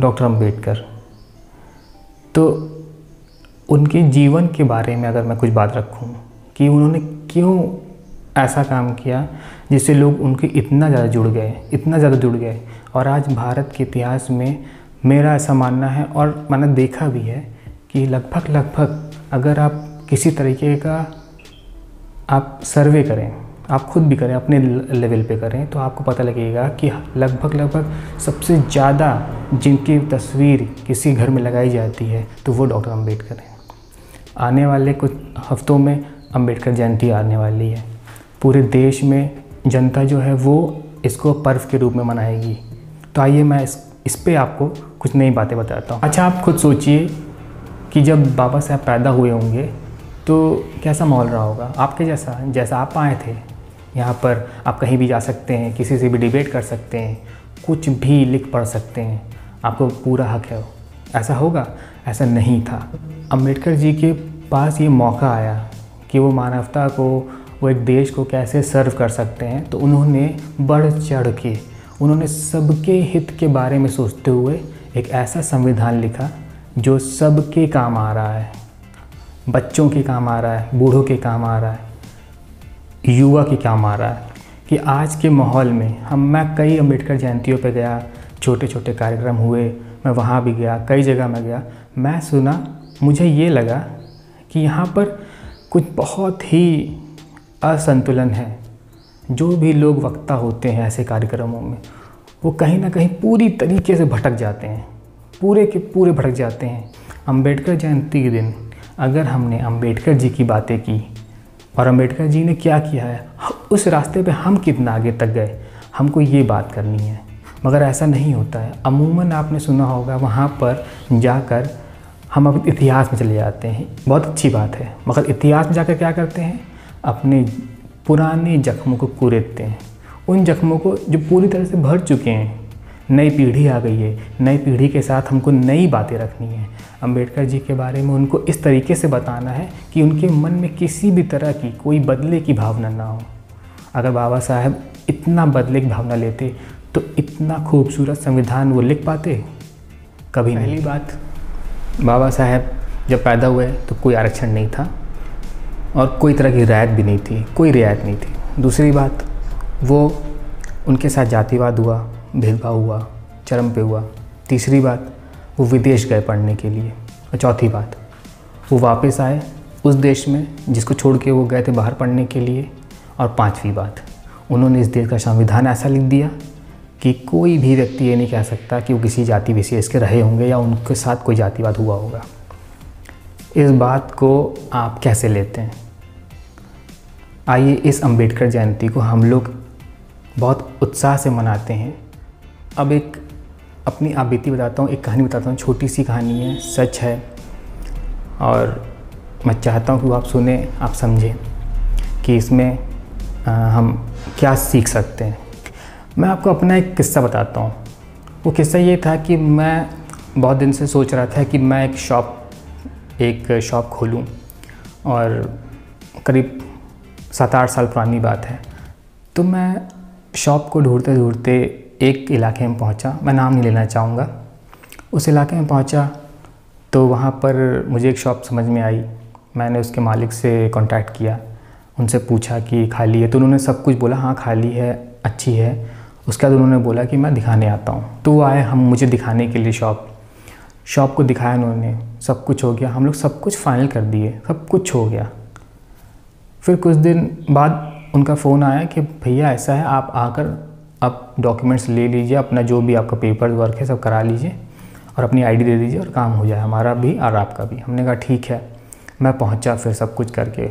Doctor Ambedkar. तो उनके जीवन के बारे में अगर मैं कुछ बात रखूं कि उन्होंने क्यों ऐसा काम किया जिससे लोग उनके इतना ज़्यादा जुड़ गए। और आज भारत के इतिहास में मेरा ऐसा मानना है और मैंने देखा भी है कि लगभग अगर आप किसी तरीके का आप सर्वे करें, आप खुद भी करें, अपने लेवल पे करें, तो आपको पता लगेगा कि लगभग सबसे ज़्यादा जिनकी तस्वीर किसी घर में लगाई जाती है तो वो डॉक्टर अंबेडकर हैं। आने वाले कुछ हफ्तों में अंबेडकर जयंती आने वाली है। पूरे देश में जनता जो है वो इसको पर्व के रूप में मनाएगी। तो आइए मैं इस पे आपको कुछ नई बातें बताता हूँ। अच्छा, आप खुद सोचिए कि जब बाबा साहब पैदा हुए होंगे तो कैसा माहौल रहा होगा आपके जैसा आप आए थे। यहाँ पर आप कहीं भी जा सकते हैं, किसी से भी डिबेट कर सकते हैं, कुछ भी लिख पढ़ सकते हैं, आपको पूरा हक है। ऐसा होगा? ऐसा नहीं था। अंबेडकर जी के पास ये मौका आया कि वो मानवता को, वो एक देश को कैसे सर्व कर सकते हैं। तो उन्होंने बढ़ चढ़ के, उन्होंने सबके हित के बारे में सोचते हुए एक ऐसा संविधान लिखा जो सबके काम आ रहा है। बच्चों के काम आ रहा है, बूढ़ों के काम आ रहा है, युवा के काम आ रहा है। कि आज के माहौल में मैं कई अंबेडकर जयंतियों पे गया, छोटे छोटे कार्यक्रम हुए, मैं वहाँ भी गया, कई जगह मैं गया, मैं सुना, मुझे ये लगा कि यहाँ पर कुछ बहुत ही असंतुलन है। जो भी लोग वक्ता होते हैं ऐसे कार्यक्रमों में, वो कहीं ना कहीं पूरी तरीके से भटक जाते हैं, पूरे के पूरे भटक जाते हैं। अंबेडकर जयंती के दिन अगर हमने अंबेडकर जी की बातें की और अंबेडकर जी ने क्या किया है, उस रास्ते पे हम कितना आगे तक गए, हमको ये बात करनी है। मगर ऐसा नहीं होता है। अमूमन आपने सुना होगा वहाँ पर जाकर हम अपने इतिहास में चले जाते हैं, बहुत अच्छी बात है, मगर इतिहास में जाकर क्या करते हैं, अपने पुराने जख्मों को कुरेदते हैं, उन जख्मों को जो पूरी तरह से भर चुके हैं। नई पीढ़ी आ गई है, नई पीढ़ी के साथ हमको नई बातें रखनी है। अंबेडकर जी के बारे में उनको इस तरीके से बताना है कि उनके मन में किसी भी तरह की कोई बदले की भावना ना हो। अगर बाबा साहब इतना बदले की भावना लेते तो इतना खूबसूरत संविधान वो लिख पाते? कभी नहीं। पहली बात, बाबा साहब जब पैदा हुए तो कोई आरक्षण नहीं था और कोई तरह की रियायत भी नहीं थी, कोई रियायत नहीं थी। दूसरी बात, वो उनके साथ जातिवाद हुआ, भेदभाव हुआ, चरम पे हुआ। तीसरी बात, वो विदेश गए पढ़ने के लिए। और चौथी बात, वो वापस आए उस देश में जिसको छोड़ के वो गए थे बाहर पढ़ने के लिए। और पांचवी बात, उन्होंने इस देश का संविधान ऐसा लिख दिया कि कोई भी व्यक्ति ये नहीं कह सकता कि वो किसी जाति विशेष के रहे होंगे या उनके साथ कोई जातिवाद हुआ होगा। इस बात को आप कैसे लेते हैं? आइए इस अंबेडकर जयंती को हम लोग बहुत उत्साह से मनाते हैं। अब एक अपनी आप बीती बताता हूँ, एक कहानी बताता हूँ, छोटी सी कहानी है, सच है, और मैं चाहता हूँ कि वो आप सुने, आप समझें कि इसमें हम क्या सीख सकते हैं। मैं आपको अपना एक किस्सा बताता हूँ। वो किस्सा ये था कि मैं बहुत दिन से सोच रहा था कि मैं एक शॉप खोलूँ, और करीब 7-8 साल पुरानी बात है। तो मैं शॉप को ढूंढते ढूंढते एक इलाके में पहुंचा, मैं नाम नहीं लेना चाहूँगा। उस इलाके में पहुंचा तो वहाँ पर मुझे एक शॉप समझ में आई। मैंने उसके मालिक से कांटेक्ट किया, उनसे पूछा कि खाली है, तो उन्होंने सब कुछ बोला, हाँ खाली है, अच्छी है। उसके बाद उन्होंने बोला कि मैं दिखाने आता हूँ। तो वो आए मुझे दिखाने के लिए शॉप को दिखाया उन्होंने, सब कुछ हो गया, हम लोग सब कुछ फाइनल कर दिए, सब कुछ हो गया। फिर कुछ दिन बाद उनका फ़ोन आया कि भैया ऐसा है, आप आकर आप डॉक्यूमेंट्स ले लीजिए, अपना जो भी आपका पेपर वर्क है सब करा लीजिए और अपनी आईडी दे दीजिए और काम हो जाए, हमारा भी और आपका भी। हमने कहा ठीक है। मैं पहुंचा फिर सब कुछ करके।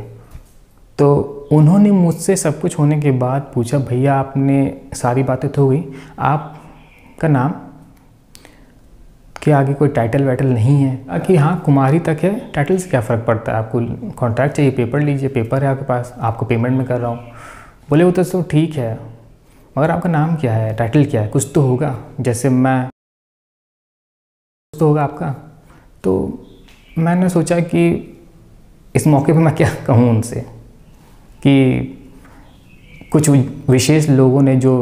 तो उन्होंने मुझसे सब कुछ होने के बाद पूछा, भैया आपने सारी बातें तो हो गई, आपका नाम के आगे कोई टाइटल वाइटल नहीं है? कि हाँ कुमारी तक है, टाइटल से क्या फ़र्क पड़ता है, आपको कॉन्ट्रैक्ट चाहिए, पेपर लीजिए, पेपर है आपके पास, आपको पेमेंट में कर रहा हूँ। बोले वो तो सब ठीक है, मगर आपका नाम क्या है, टाइटल क्या है, कुछ तो होगा, जैसे मैं, कुछ तो होगा आपका। तो मैंने सोचा कि इस मौके पे मैं क्या कहूँ उनसे, कि कुछ विशेष लोगों ने जो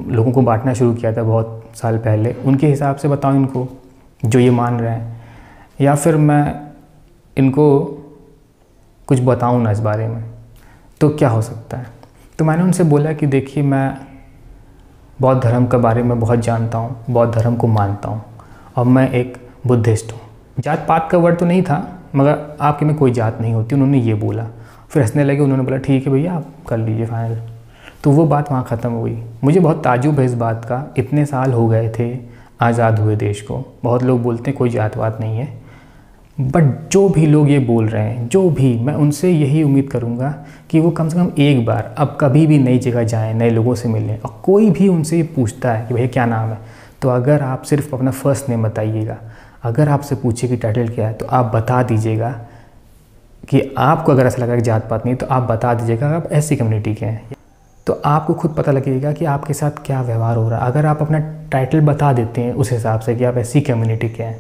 लोगों को बांटना शुरू किया था बहुत साल पहले, उनके हिसाब से बताऊँ इनको जो ये मान रहे हैं, या फिर मैं इनको कुछ बताऊं ना इस बारे में, तो क्या हो सकता है। तो मैंने उनसे बोला कि देखिए, मैं बौद्ध धर्म के बारे में बहुत जानता हूँ, बौद्ध धर्म को मानता हूँ, और मैं एक बुद्धिस्ट हूँ। जात पात का वर्ड तो नहीं था, मगर आपके में कोई जात नहीं होती, उन्होंने ये बोला। फिर हंसने लगे, उन्होंने बोला ठीक है भैया, आप कर लीजिए फाइनल। तो वो बात वहाँ ख़त्म हो गई। मुझे बहुत ताज्जुब है इस बात का, इतने साल हो गए थे आज़ाद हुए देश को। बहुत लोग बोलते हैं कोई जात पात नहीं है, बट जो भी लोग ये बोल रहे हैं, जो भी, मैं उनसे यही उम्मीद करूँगा कि वो कम से कम एक बार अब कभी भी नई जगह जाएं, नए लोगों से मिलें, और कोई भी उनसे ये पूछता है कि भैया क्या नाम है, तो अगर आप सिर्फ अपना फर्स्ट नेम बताइएगा। अगर आपसे पूछे कि टाइटल क्या है, तो आप बता दीजिएगा कि आपको अगर ऐसा लगा कि जात पात नहीं, तो आप बता दीजिएगा आप ऐसी कम्युनिटी के हैं। तो आपको खुद पता लगेगा कि आपके साथ क्या व्यवहार हो रहा है। अगर आप अपना टाइटल बता देते हैं उस हिसाब से कि आप ऐसी कम्युनिटी के हैं,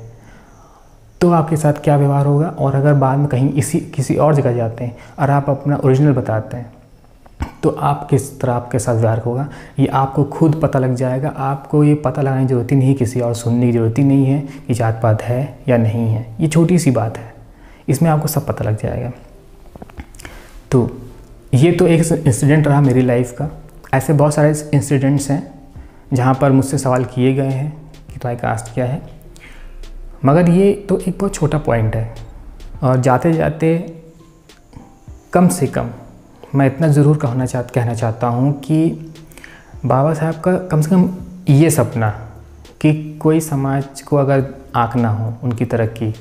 तो आपके साथ क्या व्यवहार होगा। और अगर बाद में कहीं किसी और जगह जाते हैं और आप अपना ओरिजिनल बताते हैं, तो आप किस तरह आपके साथ व्यवहार होगा, ये आपको खुद पता लग जाएगा। आपको ये पता लगाने की ज़रूरत ही नहीं, किसी और सुनने की ज़रूरत ही नहीं है कि जात पात है या नहीं है। ये छोटी सी बात है, इसमें आपको सब पता लग जाएगा। तो ये तो एक इंसिडेंट रहा मेरी लाइफ का। ऐसे बहुत सारे इंसिडेंट्स हैं जहाँ पर मुझसे सवाल किए गए हैं कि तुम्हारी कास्ट क्या है, मगर ये तो एक बहुत छोटा पॉइंट है। और जाते जाते कम से कम मैं इतना ज़रूर कहना चाहता हूँ कि बाबा साहब का कम से कम ये सपना कि कोई समाज को अगर आंकना हो उनकी तरक्की,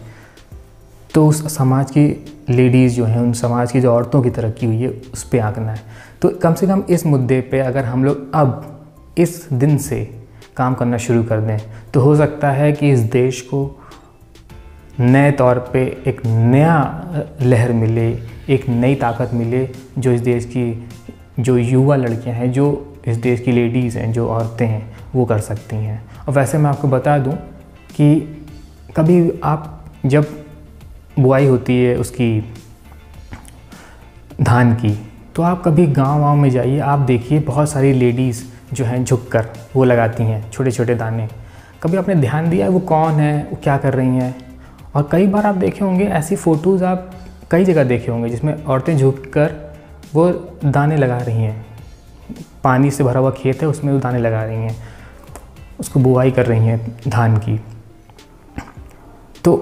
तो उस समाज की लेडीज़ जो हैं, उन समाज की जो औरतों की तरक्की हुई है, उस पे आंकना है। तो कम से कम इस मुद्दे पे अगर हम लोग अब इस दिन से काम करना शुरू कर दें, तो हो सकता है कि इस देश को नए तौर पे एक नया लहर मिले, एक नई ताकत मिले, जो इस देश की जो युवा लड़कियां हैं, जो इस देश की लेडीज़ हैं, जो औरतें हैं, वो कर सकती हैं। और वैसे मैं आपको बता दूं कि कभी आप जब बुआई होती है उसकी धान की, तो आप कभी गाँव में जाइए, आप देखिए बहुत सारी लेडीज़ जो हैं झुककर वो लगाती हैं छोटे छोटे दाने। कभी आपने ध्यान दिया वो कौन है, वो क्या कर रही हैं। और कई बार आप देखे होंगे ऐसी फ़ोटोज़, आप कई जगह देखे होंगे जिसमें औरतें झुककर वो दाने लगा रही हैं। पानी से भरा हुआ खेत है, उसमें वो दाने लगा रही हैं, उसको बुआई कर रही हैं धान की। तो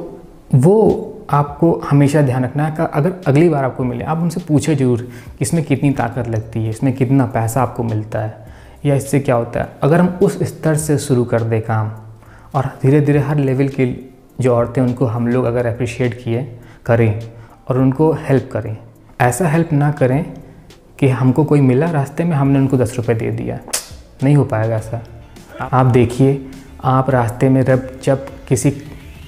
वो आपको हमेशा ध्यान रखना है कि अगर अगली बार आपको मिले, आप उनसे पूछे ज़रूर कि इसमें कितनी ताकत लगती है, इसमें कितना पैसा आपको मिलता है, या इससे क्या होता है। अगर हम उस स्तर से शुरू कर दें काम, और धीरे धीरे हर लेवल की जो औरतें, उनको हम लोग अगर अप्रिशिएट करें और उनको हेल्प करें। ऐसा हेल्प ना करें कि हमको कोई मिला रास्ते में, हमने उनको 10 रुपये दे दिया, नहीं हो पाएगा ऐसा। आप देखिए, आप रास्ते में जब किसी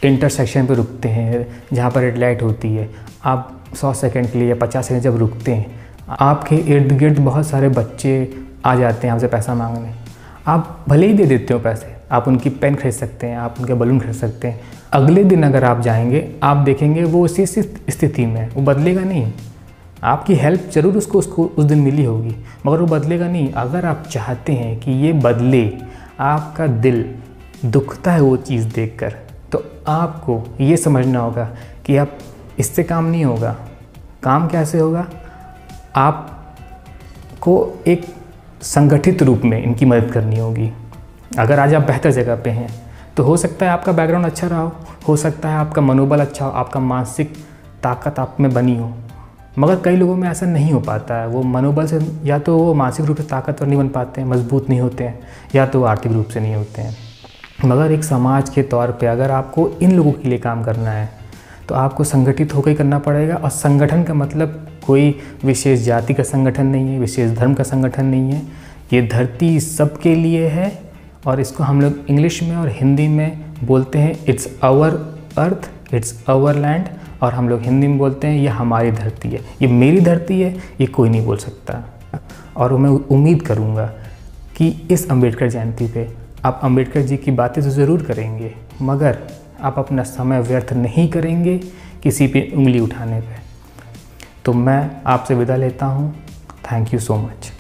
इंटरसेक्शन पे रुकते हैं जहाँ पर रेड लाइट होती है, आप 100 सेकंड के लिए या 50 सेकंड जब रुकते हैं, आपके इर्द गिर्द बहुत सारे बच्चे आ जाते हैं आपसे पैसा मांगने। आप भले ही दे देते हो पैसे, आप उनकी पेन खरीद सकते हैं, आप उनके बलून खरीद सकते हैं। अगले दिन अगर आप जाएंगे, आप देखेंगे वो उसी स्थिति में, वो बदलेगा नहीं। आपकी हेल्प ज़रूर उसको उस दिन मिली होगी, मगर वो बदलेगा नहीं। अगर आप चाहते हैं कि ये बदले, आपका दिल दुखता है वो चीज़ देखकर, तो आपको ये समझना होगा कि आप इससे काम नहीं होगा। काम कैसे होगा? आपको एक संगठित रूप में इनकी मदद करनी होगी। अगर आज आप बेहतर जगह पे हैं, तो हो सकता है आपका बैकग्राउंड अच्छा रहा हो सकता है आपका मनोबल अच्छा हो, आपका मानसिक ताकत आप में बनी हो, मगर कई लोगों में ऐसा नहीं हो पाता है। वो मनोबल से, या तो वो मानसिक रूप से ताकतवर नहीं बन पाते हैं, मजबूत नहीं होते हैं, या तो वो आर्थिक रूप से नहीं होते हैं। मगर एक समाज के तौर पे अगर आपको इन लोगों के लिए काम करना है, तो आपको संगठित होकर ही करना पड़ेगा। और संगठन का मतलब कोई विशेष जाति का संगठन नहीं है, विशेष धर्म का संगठन नहीं है। ये धरती सबके लिए है, और इसको हम लोग इंग्लिश में और हिंदी में बोलते हैं it's our earth, it's our land, और हम लोग हिंदी में बोलते हैं ये हमारी धरती है, ये मेरी धरती है, ये कोई नहीं बोल सकता। और मैं उम्मीद करूँगा कि इस अम्बेडकर जयंती पे आप अम्बेडकर जी की बातें तो ज़रूर करेंगे, मगर आप अपना समय व्यर्थ नहीं करेंगे किसी पे उंगली उठाने पे। तो मैं आपसे विदा लेता हूँ। Thank you so much.